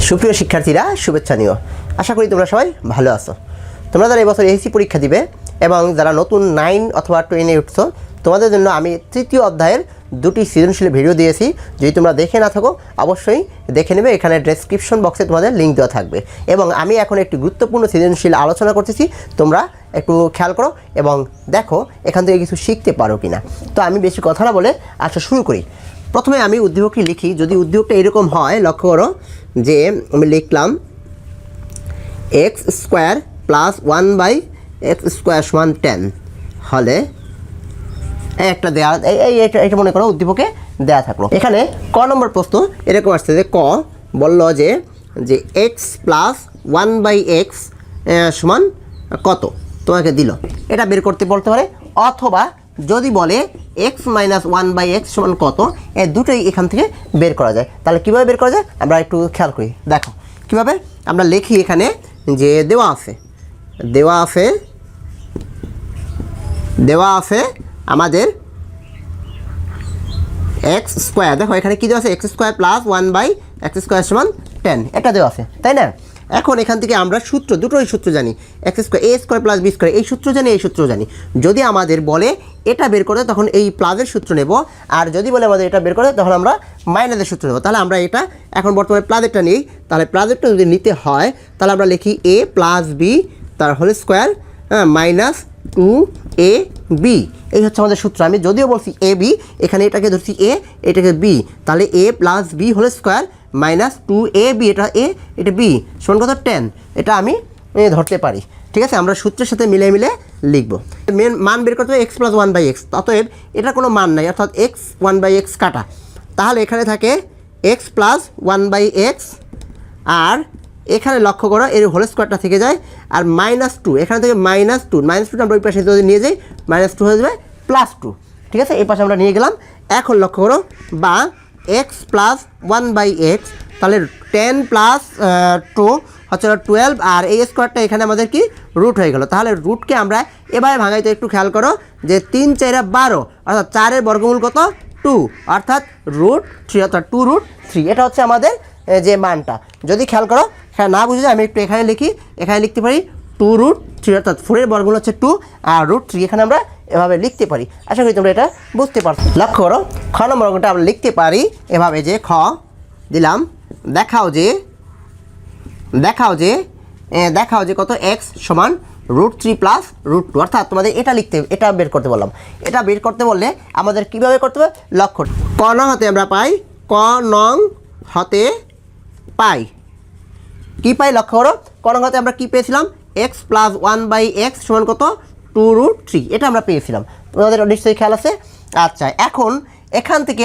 সুপ্রিয় শিক্ষার্থীরা শুভেচ্ছা নিও। আশা করি তোমরা সবাই ভালো আছো। তোমরা যারা এবছর এসএসসি পরীক্ষা দিবে এবং যারা নতুন 9 অথবা 10 এ উঠছো তোমাদের জন্য আমি তৃতীয় অধ্যায়ের দুটি সৃজনশীল ভিডিও দিয়েছি। যদি তোমরা দেখে না থাকো অবশ্যই দেখে নেবে, এখানে ডেসক্রিপশন বক্সে তোমাদের লিঙ্ক দেওয়া থাকবে। এবং আমি এখন একটি গুরুত্বপূর্ণ সৃজনশীল আলোচনা করতেছি, তোমরা একটু খেয়াল করো এবং দেখো এখান থেকে কিছু শিখতে পারো কিনা। তো আমি বেশি কথা না বলে আচ্ছা শুরু করি। প্রথমে আমি উদ্দীপকটি লিখি। যদি উদ্দীপকটা এরকম হয়, লক্ষ্য করো যে আমি লিখলাম x square plus 1/x square সমান 10 হলে একটা দেওয়া, এটা মনে করো উদ্দীপকে দেওয়া থাকলো। এখানে ক নম্বর প্রশ্ন এরকম আসছে যে ক বলল যে এক্স প্লাস 1/x সমান কত, তোমাকে দিল। এটা বের করতে বলতে পারে, অথবা যদি বলে এক্স মাইনাস 1/x সমান কত, এই দুটোই এখান থেকে বের করা যায়। তাহলে কীভাবে বের করা যায় আমরা একটু খেয়াল করি। দেখো কীভাবে আমরা লিখি। এখানে যে দেওয়া আছে আমাদের এক্স স্কোয়ার। দেখো এখানে কী দেওয়া আছে, x square plus 1/x square সমান 10, এটা দেওয়া আছে, তাই না? এখন এখান থেকে আমরা দুটোই সূত্র জানি, এক্স স্কোয়ার এ স্কোয়ার প্লাস বি স্কোয়ার, এই সূত্র জানি, এই সূত্র জানি। যদি আমাদের বলে এটা বের করতে তখন এই প্লাসের সূত্র নেব, আর যদি বলে আমাদের এটা বের করতে তখন আমরা মাইনাসের সূত্র নেব। তাহলে আমরা এটা এখন বর্তমানে প্লাসেরটা নিই। তাহলে প্লাসেরটা যদি নিতে হয় তাহলে আমরা লিখি এ প্লাস বি তার হোল স্কোয়ার মাইনাস 2ab, এই হচ্ছে আমাদের সূত্র। আমি যদিও বলছি এ বি, এখানে এটাকে ধরছি এ, এটাকে বি, তাহলে A plus B whole square minus 2ab, এটা এ এটা বি সমান কত 10, এটা আমি ধরতে পারি। ঠিক আছে, আমরা সূত্রের সাথে মিলে লিখব। মান বের করতে হবে এক্স প্লাস 1/x, অতএব এটা কোনো মান নাই, অর্থাৎ এক্স 1/x কাটা। তাহলে এখানে থাকে এক্স প্লাস 1/x, আর এখানে লক্ষ্য করো এর হোল স্কোয়ারটা থেকে যায়, আর -2, এখানে থেকে -2 আমরা ওই পাশে যদি নিয়ে যাই -2 হয়ে যাবে +2। ঠিক আছে, এই পাশে আমরা নিয়ে গেলাম। এখন লক্ষ্য করো বা এক্স প্লাস 1/x, তাহলে 10 প্লাস 2 হচ্ছে 12, আর এই স্কোয়ারটা এখানে আমাদের কি রুট হয়ে গেল। তাহলে রুটকে আমরা এভাবে ভাঙাইতে একটু খেয়াল করো যে 3 4 12, অর্থাৎ 4-এর বর্গমূল কত 2, অর্থাৎ √3, অর্থাৎ 2√3, এটা হচ্ছে আমাদের যে মানটা। যদি খেয়াল করো, হ্যাঁ না বুঝে আমি একটু এখানে লিখি, এখানে লিখতে পারি 2√3, অর্থাৎ 4-এর বর্গমূল হচ্ছে 2 আর √3, এখানে আমরা এভাবে লিখতে পারি। আশা করি তোমরা এটা বুঝতে পারছো। লক্ষ্য করো খ নম্বর অঙ্কটা আমরা লিখতে পারি এভাবে যে খ দিলাম, দেখাও যে কত এক্স সমান √3 প্লাস √2, অর্থাৎ তোমাদের এটা বের করতে বললাম। এটা বের করতে বললে আমাদের কিভাবে করতে হবে, লক্ষ্য ক নং হতে আমরা পাই, কি পাই লক্ষ্য করো। ক নং হতে আমরা কি পেয়েছিলাম, এক্স প্লাস 1/x সমান কত 2√3, এটা আমরা পেয়েছিলাম। তোমাদের নিশ্চয়ই খেয়াল আছে। আচ্ছা, এখন এখান থেকে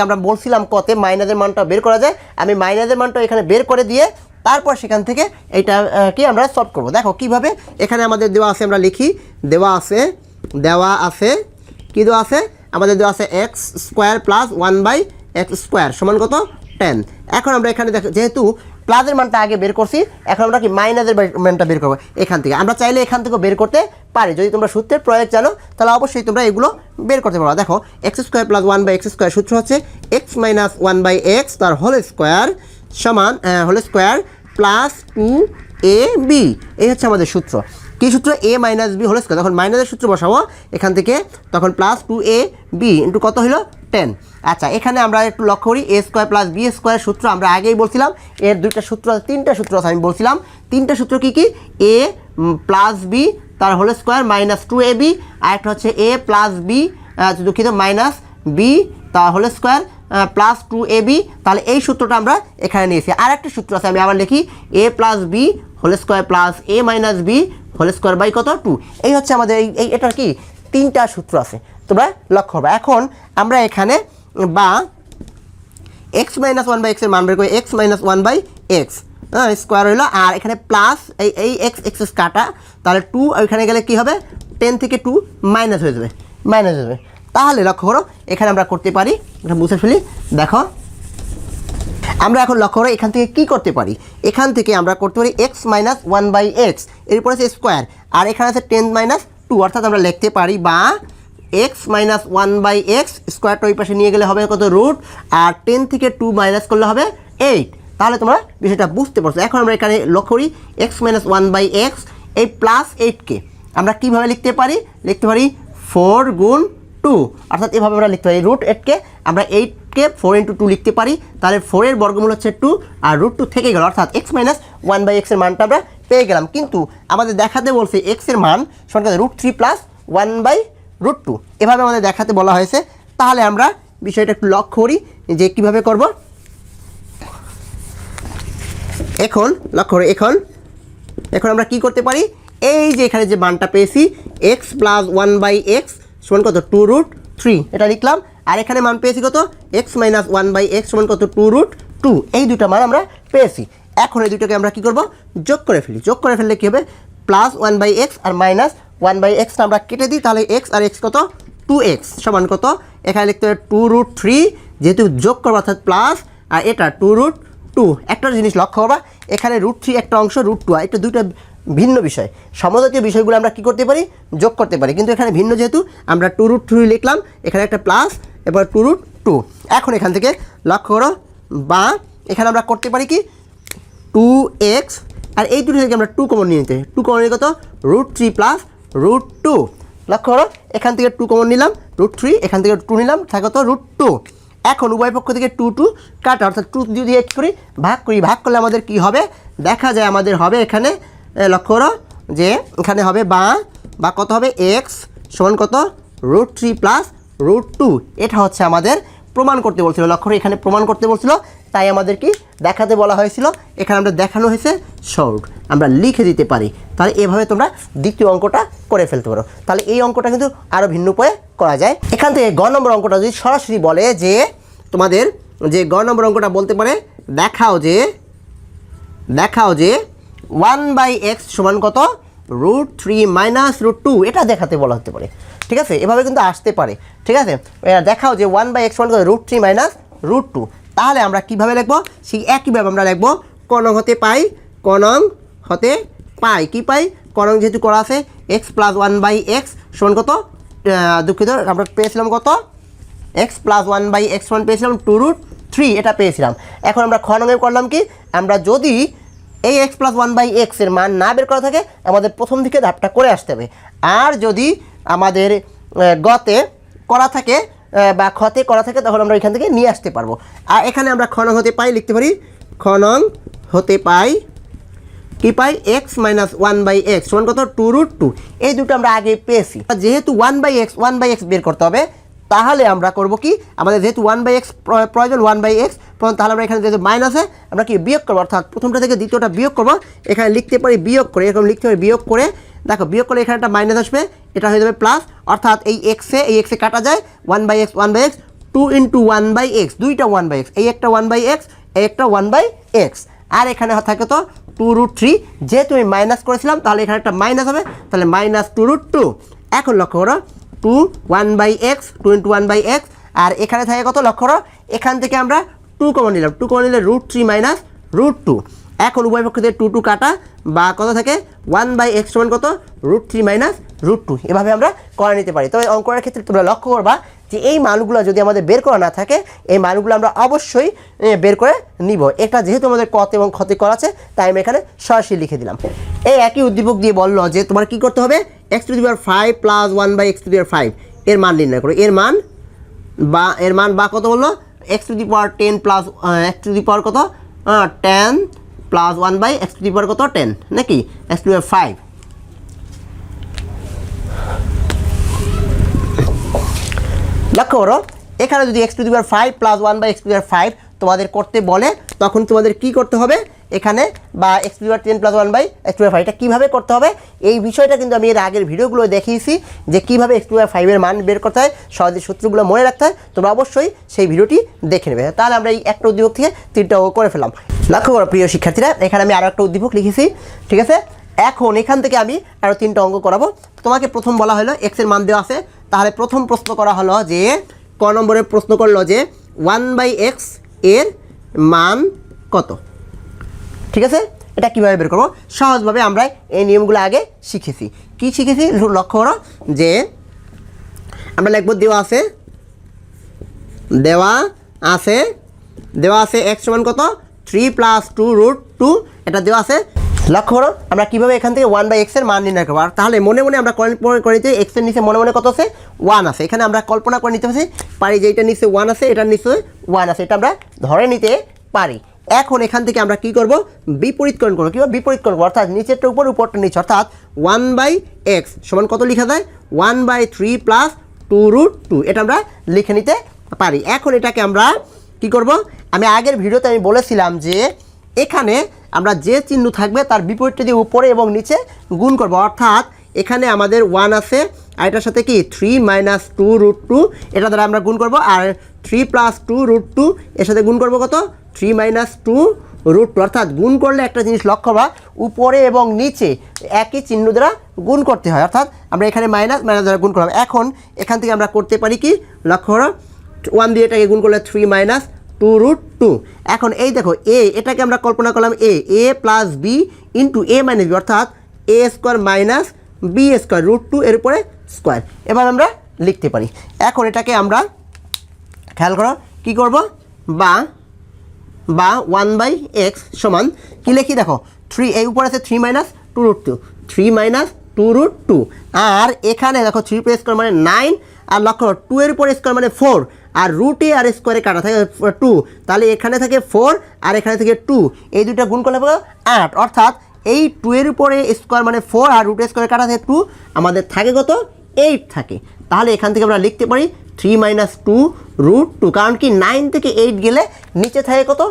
আমরা বলছিলাম কতে মাইনাসের মানটা বের করা যায়। আমি মাইনাসের মানটা এখানে বের করে দিয়ে তারপর সেখান থেকে এইটা কি আমরা সলভ করব। দেখো কিভাবে, এখানে আমাদের দেওয়া আছে, আমরা লিখি দেওয়া আছে আমাদের দেওয়া আছে x square plus 1/x square সমান কত 10। এখন আমরা এখানে দেখো যেহেতু প্লাসের মানটা আগে বের করছি, এখন আমরা কি মাইনাসের মানটা বের করবো এখান থেকে। আমরা চাইলে এখান থেকেও বের করতে পারি, যদি তোমরা সূত্রের প্রয়োগ জানো তাহলে অবশ্যই তোমরা এগুলো বের করতে পারো। দেখো x square plus 1/x square সূত্র হচ্ছে এক্স মাইনাস 1/x তার হোল স্কোয়ার সমান হোল স্কোয়ার প্লাস 2ab, এই হচ্ছে আমাদের সূত্র। কী সূত্র, a minus B whole square. তখন মাইনাসের সূত্র বসাবো এখান থেকে, তখন প্লাস 2ab ইন্টু কত হলো 10। আচ্ছা, এখানে আমরা একটু লক্ষ্য করি, এ স্কোয়ার প্লাস বি স্কোয়ার সূত্র আমরা আগেই বলছিলাম। এর তিনটা সূত্র আছে আমি বলছিলাম। তিনটা সূত্র কি এ প্লাস বি তার হোল স্কোয়ার মাইনাস 2ab, আর একটা হচ্ছে এ প্লাস বি দুঃখিত মাইনাস বি তার হোল স্কোয়ার প্লাস 2ab। তাহলে এই সূত্রটা আমরা এখানে নিয়েছি। আর একটা সূত্র আছে, আমি আবার লিখি A plus B whole square plus A minus B whole square by কত 2। এই হচ্ছে আমাদের এটার কি তিনটা সূত্র আছে, তোমরা লক্ষ্য করবে। এখন আমরা এখানে বা এক্স মাইনাস 1/x এর মান বের করি, এক্স মাইনাস 1/x স্কোয়ার হইলো, আর এখানে প্লাস এই এক্স কাটা, তাহলে 2 ওইখানে গেলে কি হবে 10 থেকে 2 মাইনাস হয়ে যাবে। তাহলে লক্ষ্য করো এখানে আমরা করতে পারি, এটা বুঝে ফেলি। দেখো আমরা এখন লক্ষ্য করো এখান থেকে কি করতে পারি, এখান থেকে আমরা করতে পারি এক্স মাইনাস 1/x, এরপর আছে স্কোয়ার, আর এখানে আছে 10 - 2, অর্থাৎ আমরা লিখতে পারি বা এক্স মাইনাস 1/x স্কোয়ারটা ওই পাশে নিয়ে গেলে হবে কত √, আর 10 থেকে 2 মাইনাস করলে হবে 8। তাহলে তোমরা বিষয়টা বুঝতে পারছো। এখন আমরা এখানে লক্ষ্য করি x minus one by x, এই প্লাস 8কে আমরা কীভাবে লিখতে পারি 4 গুণ 2, অর্থাৎ এভাবে আমরা লিখতে পারি √8কে আমরা 8কে 4 × 2 লিখতে পারি। তাহলে 4-এর বর্গমূল হচ্ছে 2 আর √2 থেকে গেল, অর্থাৎ এক্স মাইনাস ওয়ান বাই এক্সের মানটা আমরা পেয়ে গেলাম। কিন্তু আমাদের দেখাতে বলছে এক্সের মান সমান √3 + 1/√2, এভাবে আমাদের দেখাতে বলা হয়েছে। তাহলে আমরা বিষয়টা একটু লক্ষ্য করি যে কীভাবে করব। এখন লক্ষ্য করি, এখন আমরা কি করতে পারি, এই যে এখানে যে মানটা পেয়েছি এক্স প্লাস 1/x সমান কত 2√3, এটা লিখলাম। আর এখানে মান পেয়েছি কত এক্স মাইনাস 1/x সমান কত 2√2, এই দুটো মান আমরা পেয়েছি। এখন এই দুটোকে আমরা কি করব, যোগ করে ফেলি। যোগ করে ফেললে কী হবে, প্লাস 1/x আর মাইনাস 1/xটা আমরা কেটে দিই। তাহলে এক্স আর এক্স কত 2x সমান কত, এখানে লিখতে হবে 2√3, যেহেতু যোগ করবো অর্থাৎ প্লাস, আর এটা 2√2। একটা জিনিস লক্ষ্য করবা, এখানে √3 একটা অংশ, √2 এটা দুটো ভিন্ন বিষয়। সমজাতীয় বিষয়গুলো আমরা কি করতে পারি, যোগ করতে পারি, কিন্তু এখানে ভিন্ন যেহেতু আমরা 2√3 লিখলাম, এখানে একটা প্লাস, এবার 2√2। এখন এখান থেকে লক্ষ্য করো, বা এখানে আমরা করতে পারি কি 2x, আর এই দুটো থেকে আমরা 2 কমন নিয়ে নিতে, 2 কমন নিয়ে কত √3 + √2। লক্ষ্য করো, এখান থেকে 2 কমন নিলাম, √3, এখান থেকে 2 নিলাম, থাকে কত √2। এখন উভয় পক্ষ থেকে 2 কাটা, অর্থাৎ 2 যদি কী করি ভাগ করি, ভাগ করলে আমাদের কি হবে দেখা যায়, আমাদের হবে এখানে লক্ষ্য করো যে এখানে হবে বা কত হবে এক্স সমান কত √3 + √2। এটা হচ্ছে আমাদের প্রমাণ করতে বলছিল। লক্ষ্য করো, এখানে প্রমাণ করতে বলছিল, তাই আমাদের কি দেখাতে বলা হয়েছিল। এখানে আমরা দেখানো হয়েছে শর্ট, আমরা লিখে দিতে পারি। তাহলে এভাবে তোমরা দ্বিতীয় অঙ্কটা করে ফেলতে পারো। তাহলে এই অঙ্কটা কিন্তু আরও ভিন্ন উপায়ে করা যায়। এখান থেকে গ নম্বর অঙ্কটা যদি সরাসরি বলে যে তোমাদের যে গ নম্বর অঙ্কটা বলতে পারে দেখাও যে 1/x সমান কত √3 - √2, এটা দেখাতে বলা হতে পারে। ঠিক আছে, এভাবে কিন্তু আসতে পারে। ঠিক আছে, দেখাও যে 1/x সমান কত √3 - √2। তাহলে আমরা কিভাবে লিখবো, সেই একইভাবে আমরা লিখবো কনং হতে পাই কি পাই, কনং যেহেতু করা আছে x + 1/x সমান কত, দুঃখিত আমরা পেয়েছিলাম কত x + 1/x সমান পেয়েছিলাম 2√3, এটা পেয়েছিলাম। এখন আমরা খনঙে করলাম কি, আমরা যদি এই x + 1/x এর মান না বের করা থাকে আমাদের প্রথম দিকে ধাপটা করে আসতে হবে। আর যদি আমাদের গতে করা থাকে বা খতে করা থাকে তখন আমরা এখান থেকে নিয়ে আসতে পারবো। আর এখানে আমরা খনং হতে পাই লিখতে পারি, খনং হতে পাই কি পাই x - 1/x সমান কত 2√2, এই দুটো আমরা আগে পেয়েছি। যেহেতু 1/x বের করতে হবে, তাহলে আমরা করব কি, আমাদের যেহেতু 1/x প্রয়োজন, 1/x তাহলে আমরা এখানে যেহেতু মাইনাসে আমরা কি বিয়োগ করবো, অর্থাৎ প্রথমটা থেকে দ্বিতীয়টা বিয়োগ করবো। এখানে লিখতে পারি বিয়োগ করে, এরকম লিখতে পারি বিয়োগ করে, দেখো বিয়োগ করলে এখানে একটা মাইনাস আসবে, এটা হয়ে যাবে প্লাস, অর্থাৎ এই এক্সে কাটা যায় 1/x 2 × 1/x, দুইটা 1/x, এই একটা 1/x, এই একটা 1/x, আর এখানে থাকে তো 2√3, যেহেতু আমি মাইনাস করেছিলাম তাহলে এখানে একটা মাইনাস হবে, তাহলে -2√2। এখন লক্ষ্য করো 2 1/x 2 × 1/x, আর এখানে থাকে কত লক্ষ্য করো, এখান থেকে আমরা 2 কমন নিলাম, 2 কমন নিলে √3 - √2। এখন উভয় পক্ষ থেকে 2 কাটা, বা কত থাকে 1/x সমান কত √3 - √2, এভাবে আমরা করে নিতে পারি। তবে অঙ্কের ক্ষেত্রে তোমরা লক্ষ্য করবা যে এই মানগুলো যদি আমাদের বের করা না থাকে, এই মানগুলো আমরা অবশ্যই বের করে নিব। এটা যেহেতু আমাদের কত এবং ক্ষতি করা আছে, তাই আমি এখানে সরাসরি লিখে দিলাম। এই একই উদ্দীপক দিয়ে বললো যে তোমার কি করতে হবে, x⁵ + 1/x⁵ এর মান নির্ণয় করো। এর মান বা কত বললো, x⁻10 + x⁻ কত 10 + 1/x⁻ কত 10 নাকি x⁵। লক্ষ্য করো, এখানে যদি x⁵ + 1/x⁵ তোমাদের করতে বলে, তখন তোমাদের কি করতে হবে এখানে, বা x⁻10 + 1/x⁵ এটা কীভাবে করতে হবে, এই বিষয়টা কিন্তু আমি এর আগের ভিডিওগুলো দেখিয়েছি যে কীভাবে x⁵ এর মান বের করতে হয়, সহজে সূত্রগুলো মনে রাখতে হয়। তোমরা অবশ্যই সেই ভিডিওটি দেখে নেবে। তাহলে আমরা এই একটা উদ্দীপক থেকে 3টা অঙ্ক করে ফেললাম। লক্ষ্য করো প্রিয় শিক্ষার্থীরা, এখানে আমি আরও একটা উদ্দীপক লিখেছি। ঠিক আছে, এখন এখান থেকে আমি আরও 3টা অঙ্ক করাবো। তোমাকে প্রথম বলা হলো x এর মান দেওয়া আছে, তাহলে প্রথম প্রশ্ন করা হলো যে ক নম্বরের প্রশ্ন করলো যে 1/x এর মান কত। ঠিক আছে, এটা কীভাবে বের করবো, সহজভাবে আমরা এই নিয়মগুলো আগে শিখেছি। কি শিখেছি লক্ষ্য করো, যে আমরা লিখব দেওয়া আছে x সমান কত 3 + 2√2 এটা দেওয়া আছে। লক্ষ্য করো আমরা কীভাবে এখান থেকে 1/x এর মান নির্ণয় করবো। আর তাহলে মনে মনে আমরা করে নিতে x এর নিচে মনে মনে কত আছে 1 আছে। এখানে আমরা কল্পনা করে নিতে পারি যে এটার নিচে 1 আছে, এটার নিচে 1 আছে, এটা আমরা ধরে নিতে পারি। এখন এখান থেকে আমরা কি করব, বিপরীতকরণ করবো। কীভাবে বিপরীতকরণ করবো, অর্থাৎ নিচেরটা উপর উপরটা নিচে, অর্থাৎ 1/x সমান কত লেখা যায় 1/3 + 2√2 এটা আমরা লিখে নিতে পারি। এখন এটাকে আমরা কি করব, আমি আগের ভিডিওতে আমি বলেছিলাম যে এখানে আমরা যে চিহ্ন থাকবে তার বিপরীতটা দিয়ে উপরে এবং নিচে গুণ করব। অর্থাৎ এখানে আমাদের 1 আছে আর এটার সাথে কি 3 - 2√2 এটা দ্বারা আমরা গুণ করব। আর 3 + 2√2 এর সাথে গুণ করব কত 3 - 2√2। অর্থাৎ গুণ করলে একটা জিনিস লক্ষ্য বা উপরে এবং নিচে একই চিহ্ন দ্বারা গুণ করতে হয়। অর্থাৎ আমরা এখানে মাইনাস দ্বারা গুণ করলাম। এখন এখান থেকে আমরা করতে পারি কি, লক্ষ্য করো 1 দিয়ে এটাকে গুণ করলে 3 - 2√2। এখন এই দেখো এটাকে আমরা কল্পনা করলাম a + b * a - b, অর্থাৎ a² - b² √2 এর উপরে স্কোয়ার। এবার আমরা লিখতে পারি। এখন এটাকে আমরা খেয়াল করো কি করব, বা 1/x সমান কি লিখি দেখো 3, এই উপরে আছে 3 - 2√2, 3 - 2√2। আর এখানে দেখো 3 স্কোয়ার মানে 9, আর লক্ষ্য 2 এর উপরে স্কোয়ার মানে 4, আর √a আর স্কোয়ারে কাটা থাকে 2, তাহলে এখানে থাকে 4 আর এখানে থেকে 2, এই দুইটা গুণ করলে পাবো 8। অর্থাৎ এই 2 এর উপরে স্কোয়ার মানে 4 আর √a স্কোয়ারে কাটা থাকে 2, আমাদের থাকে কত 8 থাকে। তাহলে এখান থেকে আমরা লিখতে পারি 3 - 2√2, কারণ কি 9 থেকে 8 গেলে নিচে থাকে কত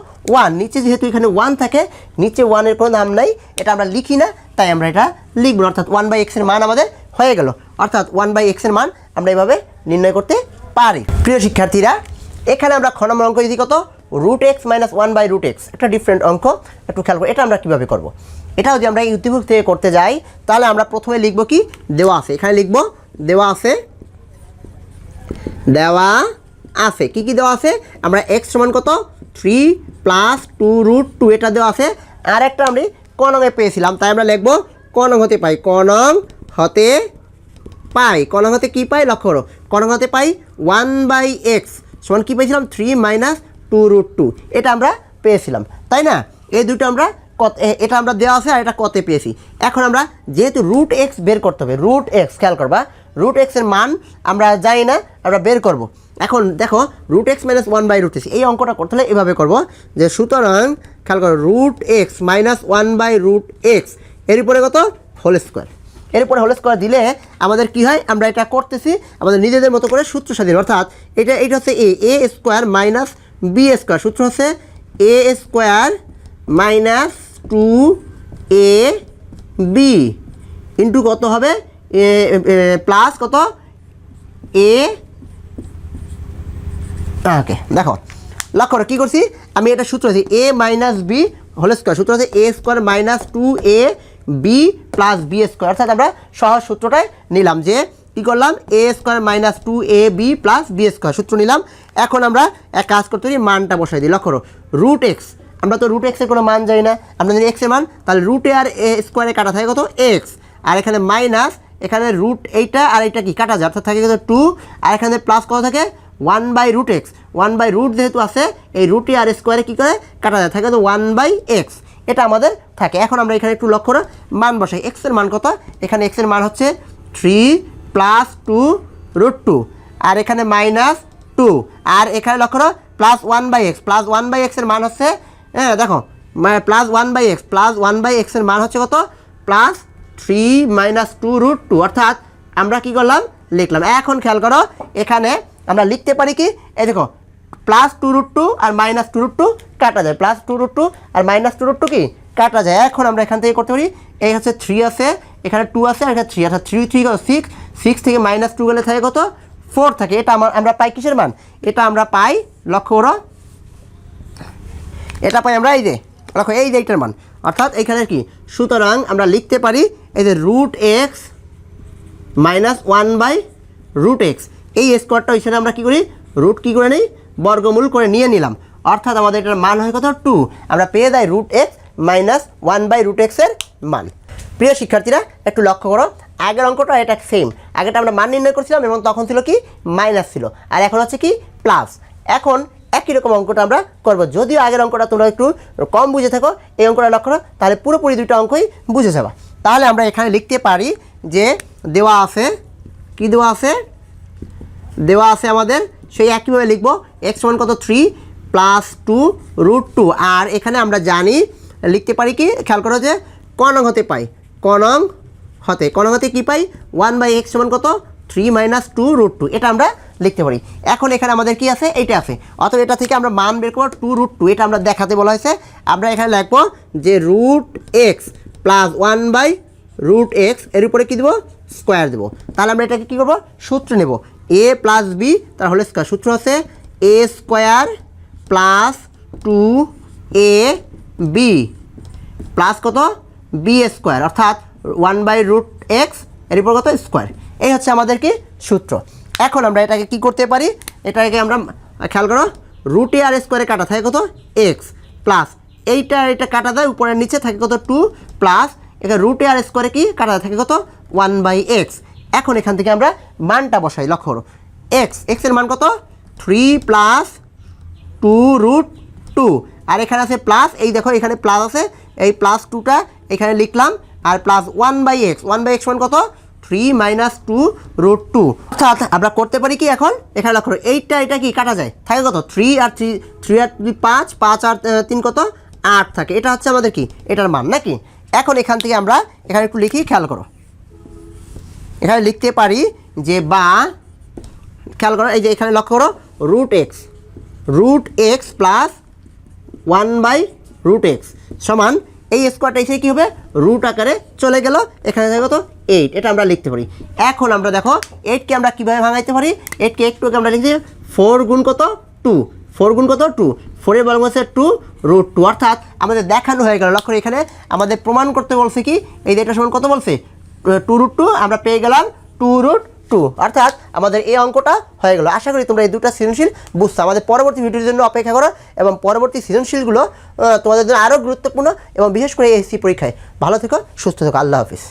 1, নিচে যেহেতু এখানে 1 থাকে, নিচে 1 এর কোনো নাম নাই, এটা আমরা লিখি না, তাই আমরা এটা লিখব। অর্থাৎ 1/x এর মান আমাদের হয়ে গেল। অর্থাৎ 1/x এর মান আমরা এইভাবে নির্ণয় করতে পারি। প্রিয় শিক্ষার্থীরা, এখানে আমরা খ নম্বর অঙ্ক যদি কত √x - 1/√x, একটা ডিফারেন্ট অঙ্ক, একটু খেয়াল করো এটা আমরা কীভাবে করব। এটা যদি আমরা ইউটিউব থেকে করতে যাই তাহলে আমরা প্রথমে লিখব কি, দেওয়া আছে, এখানে লিখব দেওয়া আছে কি কি দেওয়া আছে, আমরা x সমান কত 3 + 2√2 এটা দেওয়া আছে। আর একটা আমরা ক নঙে পেয়েছিলাম, তাই আমরা লিখব ক নং হতে পাই, ক নং হতে কি পাই, লক্ষ্য করো ক নং হতে পাই 1/x সমান কি পেয়েছিলাম 3 - 2√2 এটা আমরা পেয়েছিলাম, তাই না। এই দুটো আমরা এটা আমরা দেওয়া আছে আর এটা কতে পেয়েছি। এখন আমরা যেহেতু √x বের করতে হবে, √x খেয়াল করবা, √x এর মান আমরা জানি না, আমরা বের করব। এখন দেখো √x - 1/√x এই অঙ্কটা করতে হলে এভাবে করব যে সুতরাং খেয়াল করো √x - 1/√x এর উপরে কত হোল স্কোয়ার, এর উপরে হোল স্কোয়ার দিলে আমাদের কি হয়, আমরা এটা করতেছি আমাদের নিজেদের মতো করে সূত্র স্বাধীন। অর্থাৎ এটা হচ্ছে a² - b², সূত্র হচ্ছে a² - 2ab ইন্টু কত হবে প্লাস কত a। ওকে দেখো লক্ষ্য করো কী করছি আমি, এটা সূত্র আছে a - b হোল স্কোয়ার, সূত্র আছে a² - 2ab + b², অর্থাৎ আমরা সহজ সূত্রটাই নিলাম যে কী করলাম a² - 2ab + b² সূত্র নিলাম। এখন আমরা এক কাজ করতে পারি, মানটা বসাই দিই। লক্ষ্য করো √x, আমরা তো √x এর কোনো মান যাই না, আমরা যদি x এর মান, তাহলে √a আর a স্কোয়ারে কাটা থাকে কত x, আর এখানে মাইনাস, এখানে এইটা আর এইটা কি কাটা যায়, অর্থাৎ থাকে কত 2, আর এখানে প্লাস কত থাকে 1/√x, 1/√, যেহেতু আছে এই √a আর স্কোয়ারে কী করে কাটা যায়, থাকে তো 1/x, এটা আমাদের থাকে। এখন আমরা এখানে একটু লক্ষ্য করো মান বসাই, x এর মান কত, এখানে x এর মান হচ্ছে 3 + 2√2, আর এখানে -2, আর এখানে লক্ষ্য করো +1/x এর মান হচ্ছে, হ্যাঁ দেখো +1/x এর মান হচ্ছে কত +3 - 2√2, অর্থাৎ আমরা কি করলাম লিখলাম। এখন খেয়াল করো এখানে আমরা লিখতে পারি কি, এই দেখো +2√2 আর -2√2 কাটা যায়, +2√2 আর -2√2 কি কাটা যায়। এখন আমরা এখান থেকে করতে পারি, এই হচ্ছে 3 আছে, এখানে 2 আছে, আর এখানে 3, অর্থাৎ 3 কত 6 থেকে -2 গেলে থাকে কত 4 থাকে। এটা আমরা পাই কিসের মান, এটা আমরা পাই লক্ষ্য করো, এটা পাই আমরা এই যে লক্ষ্য এই যে এইটার মান, অর্থাৎ এইখানে কি, সুতরাং আমরা লিখতে পারি এই যে √x - 1/√x এই স্কোয়ারটা হিসেবে আমরা কী করি রুট কী করে নিই, বর্গমূল করে নিয়ে নিলাম, অর্থাৎ আমাদের এটার মান হয় কত 2, আমরা পেয়ে যাই √x - 1/√x এর মান। প্রিয় শিক্ষার্থীরা একটু লক্ষ্য করো, আগের অঙ্কটা এটা সেম, আগেটা আমরা মান নির্ণয় করছিলাম এবং তখন ছিল কি মাইনাস ছিল, আর এখন হচ্ছে কি প্লাস। এখন একই রকম অঙ্কটা আমরা করব। যদিও আগের অঙ্কটা তোমরা একটু কম বুঝে থাকো, এই অঙ্কটা লক্ষ্য করো, তাহলে পুরোপুরি দুটো অঙ্কই বুঝে যাবা। তাহলে আমরা এখানে লিখতে পারি যে দেওয়া আছে, কি দেওয়া আছে, দেওয়া আছে আমাদের সেই একইভাবে লিখবো x সমান কত 3 প্লাস 2 রুট 2। আর এখানে আমরা জানি লিখতে পারি কি, খেয়াল করো যে কনং হতে পাই, কনং হতে কি পাই 1/x সমান কত 3 মাইনাস 2 রুট 2, এটা আমরা লিখতে পারি। এখন এখানে আমাদের কি আছে, এইটা আছে, অথবা এটা থেকে আমরা মান বের করবো 2 রুট 2, এটা আমরা দেখাতে বলা হয়েছে। আমরা এখানে লিখবো যে রুট এক্স প্লাস 1/√x এর উপরে কী দেবো, স্কোয়ার দেবো। তাহলে আমরা এটাকে কী করবো, সূত্র নেব a প্লাস বি তার হোল স্কোয়ার। সূত্র আছে a square plus 2ab plus কত b স্কোয়ার, অর্থাৎ 1/√x এর উপর কত স্কোয়ার। এই হচ্ছে আমাদের কি সূত্র। এখন আমরা এটাকে কি করতে পারি, এটাকে আমরা খেয়াল করো রুটে আর স্কোয়ারে কাটা থাকে কত এক্স, প্লাস এটা কাটা দেয় উপরের নিচে থাকে কত 2, প্লাস এখানে রুটে আর স্কোয়ারে কি কাটা থাকে কত 1/x। এখন এখান থেকে আমরা মানটা বসাই, লক্ষ্য করো এক্সের মান কত 3 প্লাস 2 রুট 2, আর এখানে আছে প্লাস, এই দেখো এখানে প্লাস আছে, এই প্লাস 2টা এখানে লিখলাম, আর প্লাস 1/x মান কত 3 মাইনাস 2 রুট 2। অর্থাৎ আমরা করতে পারি কি, এখন এখানে লক্ষ্য করো এটা কি কাটা যায়, থাকে কত 3 আর 5 আর 3 কত 8 থাকে, এটা হচ্ছে আমাদের কি এটার মান নাকি। এখন এখান থেকে আমরা এখানে একটু লিখি, খেয়াল করো এখানে লিখতে পারি যে, বা খেয়াল করো এই যে এখানে লক্ষ্য করো রুট এক্স প্লাস 1/√x সমান এই স্কোয়ারটা এসে কী হবে রুট আকারে চলে গেল, এখানে থাকে কত 8, এটা আমরা লিখতে পারি। এখন আমরা দেখো 8কে আমরা কীভাবে ভাঙাইতে পারি, 8কে একটুকে আমরা লিখছি 4 গুণ কত 2, 4 গুণ কত 2, 4 এর বর্গ হচ্ছে 2 রুট 2, অর্থাৎ আমাদের দেখানো হয়ে গেল। লক্ষ্য এখানে আমাদের প্রমাণ করতে বলছে কি, এই যে এটা সমান কত বলছে 2 রুট 2, আমরা পেয়ে গেলাম 2 রুট 2, অর্থাৎ আমাদের এই অঙ্কটা হয়ে গেল। আশা করি তোমরা এই দুটো সৃজনশীল বুঝছো। আমাদের পরবর্তী ভিডিওর জন্য অপেক্ষা করো, এবং পরবর্তী সৃজনশীলগুলো তোমাদের জন্য আরও গুরুত্বপূর্ণ, এবং বিশেষ করে এসএসসি পরীক্ষায়। ভালো থেকো, সুস্থ থেকো, আল্লাহ হাফিজ।